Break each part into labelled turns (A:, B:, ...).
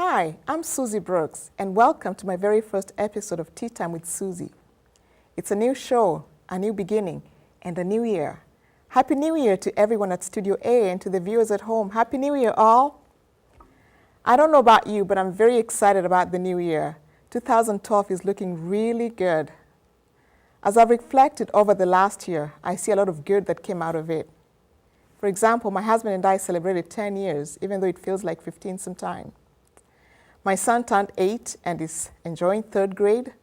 A: Hi, I'm Susie Brooks, and welcome to my very first episode of Tea Time with Susie. It's a new show, a new beginning, and a new year. Happy New Year to everyone at Studio A and to the viewers at home. Happy New Year, all. I don't know about you, but I'm very excited about the new year. 2012 is looking really good. As I've reflected over the last year, I see a lot of good that came out of it. For example, my husband and I celebrated 10 years, even though it feels like 15 sometime. My son turned 8 and is enjoying 3rd grade.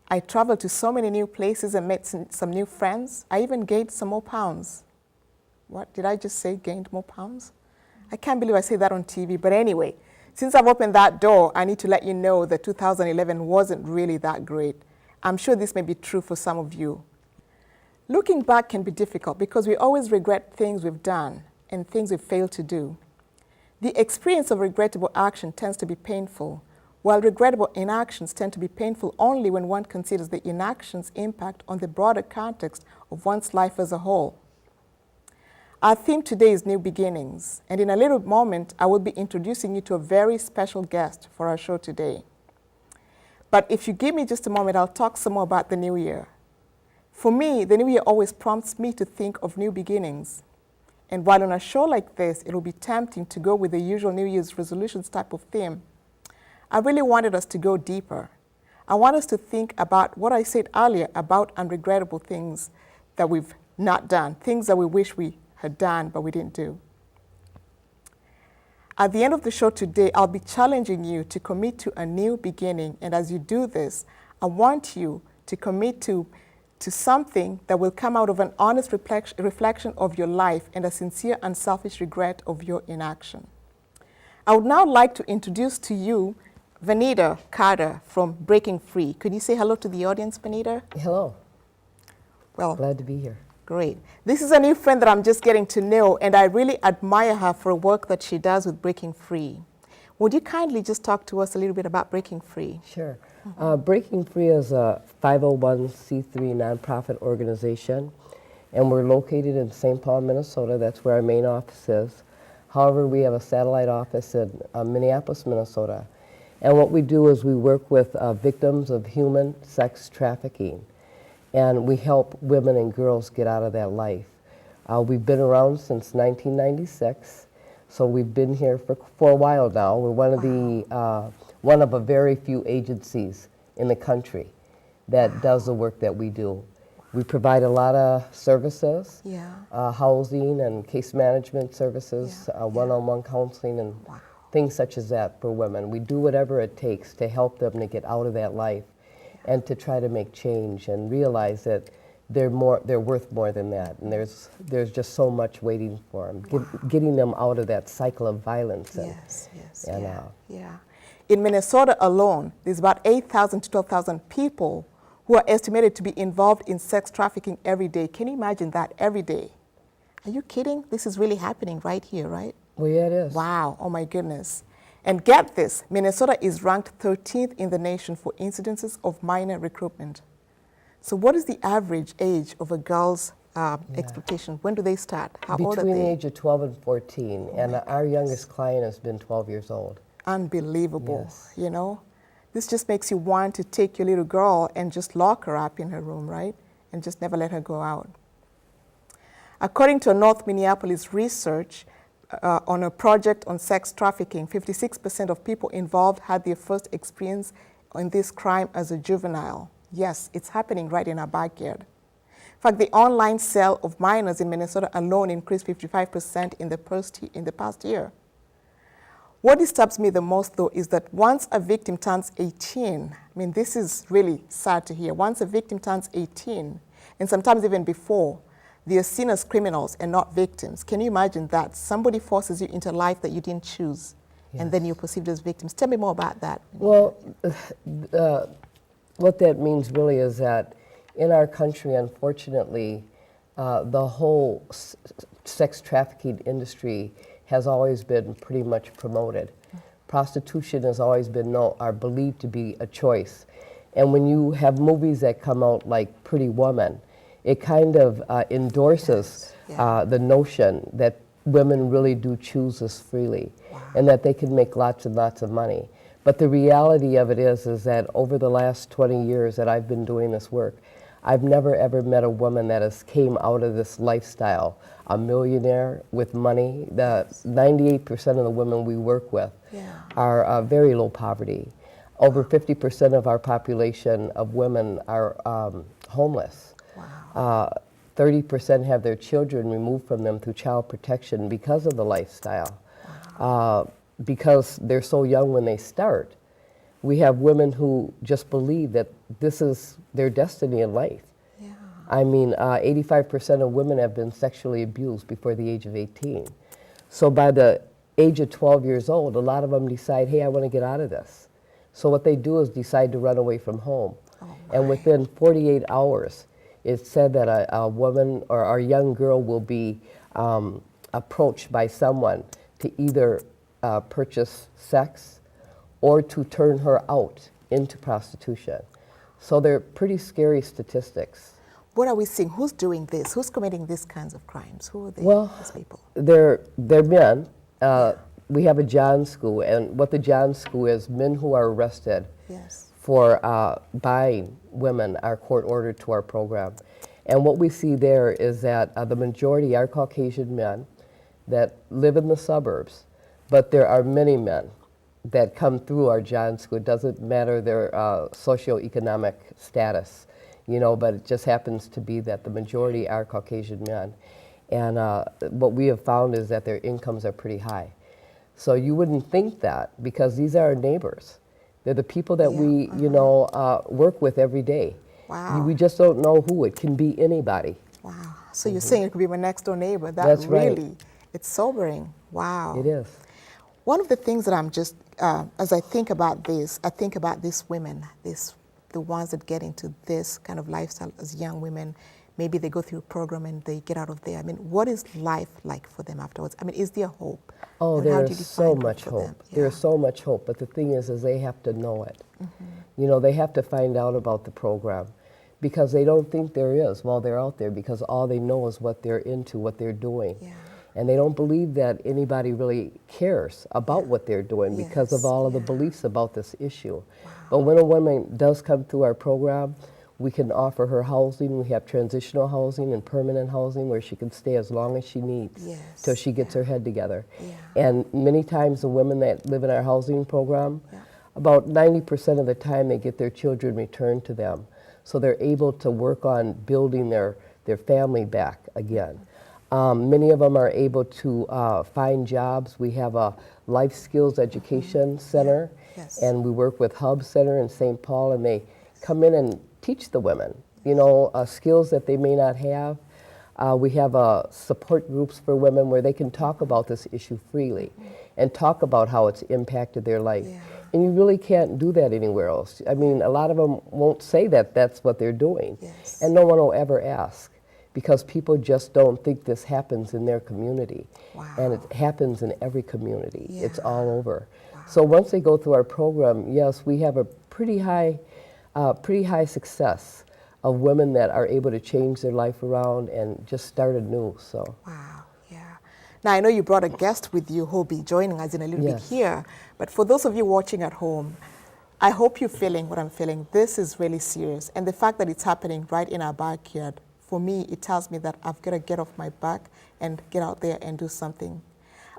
A: I traveled to so many new places and met some new friends. I even gained some more pounds. What, did I just say gained more pounds? I can't believe I say that on TV, but anyway, since I've opened that door, I need to let you know that 2011 wasn't really that great. I'm sure this may be true for some of you. Looking back can be difficult because we always regret things we've done and things we've failed to do. The experience of regrettable action tends to be painful, while regrettable inactions tend to be painful only when one considers the inaction's impact on the broader context of one's life as a whole. Our theme today is new beginnings, and in a little moment, I will be introducing you to a very special guest for our show today. But if you give me just a moment, I'll talk some more about the new year. For me, the new year always prompts me to think of new beginnings. And while on a show like this, it will be tempting to go with the usual New Year's resolutions type of theme, I really wanted us to go deeper. I want us to think about what I said earlier about unregrettable things that we've not done, things that we wish we had done but we didn't do. At the end of the show today, I'll be challenging you to commit to a new beginning. And as you do this, I want you to commit to something that will come out of an honest reflection of your life and a sincere and selfish regret of your inaction. I would now like to introduce to you Vanita Carter from Breaking Free. Could you say hello to the audience, Vanita?
B: Hello.
A: Well,
B: glad to be here.
A: Great. This is a new friend that I'm just getting to know, and I really admire her for the work that she does with Breaking Free. Would you kindly just talk to us a little bit about Breaking Free?
B: Sure. Breaking Free is a 501c3 nonprofit organization, and we're located in St. Paul, Minnesota. That's where our main office is. However, we have a satellite office in Minneapolis, Minnesota. And what we do is we work with victims of human sex trafficking, and we help women and girls get out of that life. We've been around since 1996. So we've been here for a while now. We're one of a very few agencies in the country that does the work that we do. We provide a lot of services, housing and case management services, one-on-one counseling and things such as that for women. We do whatever it takes to help them to get out of that life and to try to make change and realize that they're worth more than that, and there's just so much waiting for them, getting them out of that cycle of violence.
A: In Minnesota alone, there's about 8,000 to 12,000 people who are estimated to be involved in sex trafficking every day. Can you imagine that every day? Are you kidding? This is really happening right here, right?
B: Well, yeah, it is.
A: Wow, oh my goodness. And get this, Minnesota is ranked 13th in the nation for incidences of minor recruitment. So what is the average age of a girl's exploitation? When do they start? How old are they?
B: Between the age of 12 and 14, and our youngest client has been 12 years old.
A: Unbelievable,
B: yes.
A: You know? This just makes you want to take your little girl and just lock her up in her room, right? And just never let her go out. According to a North Minneapolis research on a project on sex trafficking, 56% of people involved had their first experience in this crime as a juvenile. Yes, it's happening right in our backyard. In fact, the online sale of minors in Minnesota alone increased 55% in the past year. What disturbs me the most, though, is that once a victim turns 18, I mean, this is really sad to hear. Once a victim turns 18, and sometimes even before, they are seen as criminals and not victims. Can you imagine that? Somebody forces you into a life that you didn't choose, and then you're perceived as victims. Tell me more about that.
B: Well, what that means really is that in our country, unfortunately, the whole sex trafficking industry has always been pretty much promoted. Prostitution has always been believed to be a choice. And when you have movies that come out like Pretty Woman, it kind of endorses the notion that women really do choose this freely, and that they can make lots and lots of money. But the reality of it is that over the last 20 years that I've been doing this work, I've never ever met a woman that has came out of this lifestyle a millionaire with money. The 98% of the women we work with are very low poverty. Over 50% of our population of women are homeless. 30% have their children removed from them through child protection because of the lifestyle. Because they're so young when they start. We have women who just believe that this is their destiny in life. I mean, 85% of women have been sexually abused before the age of 18. So by the age of 12 years old, a lot of them decide, hey, I want to get out of this. So what they do is decide to run away from home. And within 48 hours, it's said that a woman or a young girl will be approached by someone to either purchase sex or to turn her out into prostitution. So they're pretty scary statistics.
A: What are we seeing? Who's doing this? Who's committing these kinds of crimes? Who are they, these people?
B: They're men. We have a John School, and what the John School is, men who are arrested for buying women are court-ordered to our program. And what we see there is that the majority are Caucasian men that live in the suburbs, but there are many men that come through our John School. It doesn't matter their socioeconomic status, you know, but it just happens to be that the majority are Caucasian men. And what we have found is that their incomes are pretty high. So you wouldn't think that, because these are our neighbors. They're the people that we, you know, work with every day. We just don't know who. It can be anybody.
A: Wow. So you're saying it could be my next door neighbor. That's really, it's sobering. Wow.
B: It is.
A: One of the things that I'm just, as I think about this, I think about these women, the ones that get into this kind of lifestyle as young women. Maybe they go through a program and they get out of there. I mean, what is life like for them afterwards? I mean, is there hope?
B: Oh, there is so much hope. There's so much hope, but the thing is they have to know it. You know, they have to find out about the program, because they don't think there is while they're out there, because all they know is what they're into, what they're doing. And they don't believe that anybody really cares about what they're doing because of all of the beliefs about this issue. But when a woman does come through our program, we can offer her housing. We have transitional housing and permanent housing where she can stay as long as she needs till she gets her head together. And many times the women that live in our housing program, about 90% of the time they get their children returned to them. So they're able to work on building their family back again. Many of them are able to find jobs. We have a life skills education center, and we work with Hub Center in St. Paul, and they come in and teach the women, you know, skills that they may not have. We have support groups for women where they can talk about this issue freely and talk about how it's impacted their life. And you really can't do that anywhere else. I mean, a lot of them won't say that that's what they're doing, and no one will ever ask, because people just don't think this happens in their community. And it happens in every community. It's all over. So once they go through our program, yes, we have a pretty high success of women that are able to change their life around and just start anew. So.
A: Wow, yeah. Now I know you brought a guest with you who will be joining us in a little bit here, but for those of you watching at home, I hope you're feeling what I'm feeling. This is really serious, and the fact that it's happening right in our backyard, for me, it tells me that I've got to get off my back and get out there and do something.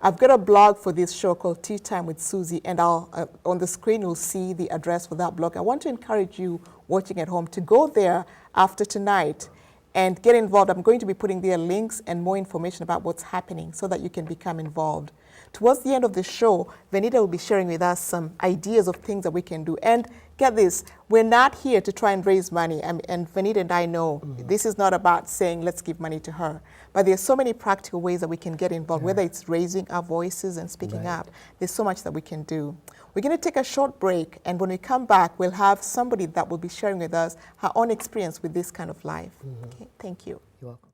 A: I've got a blog for this show called Tea Time with Susie, and on the screen you'll see the address for that blog. I want to encourage you watching at home to go there after tonight and get involved. I'm going to be putting there links and more information about what's happening so that you can become involved. Towards the end of the show, Venita will be sharing with us some ideas of things that we can do. And get this, we're not here to try and raise money. And Venita and I know this is not about saying, let's give money to her. But there's so many practical ways that we can get involved, whether it's raising our voices and speaking up. There's so much that we can do. We're going to take a short break, and when we come back, we'll have somebody that will be sharing with us her own experience with this kind of life. Okay, thank you.
B: You're welcome.